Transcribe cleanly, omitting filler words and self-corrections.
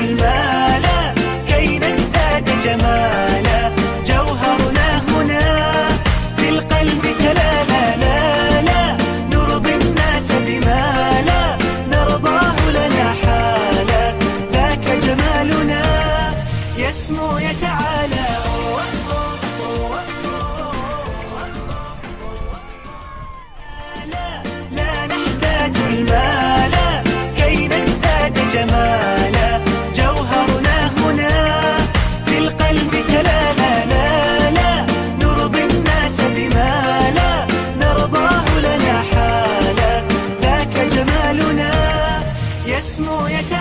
المال كي نزداد جمالا. جوهرنا هنا في القلب كلالا، لا لا نرضي الناس بما لا نرضاه لنا حالا. ذاك جمالنا يسمو يتعالى. لا نحتاج المال كي نزداد جمالا. جوهرنا هنا في القلب كلالا، لا لا نرضي الناس بما لا نرضاه لنا حالا. ذاك جمالنا يسمو يتعالى.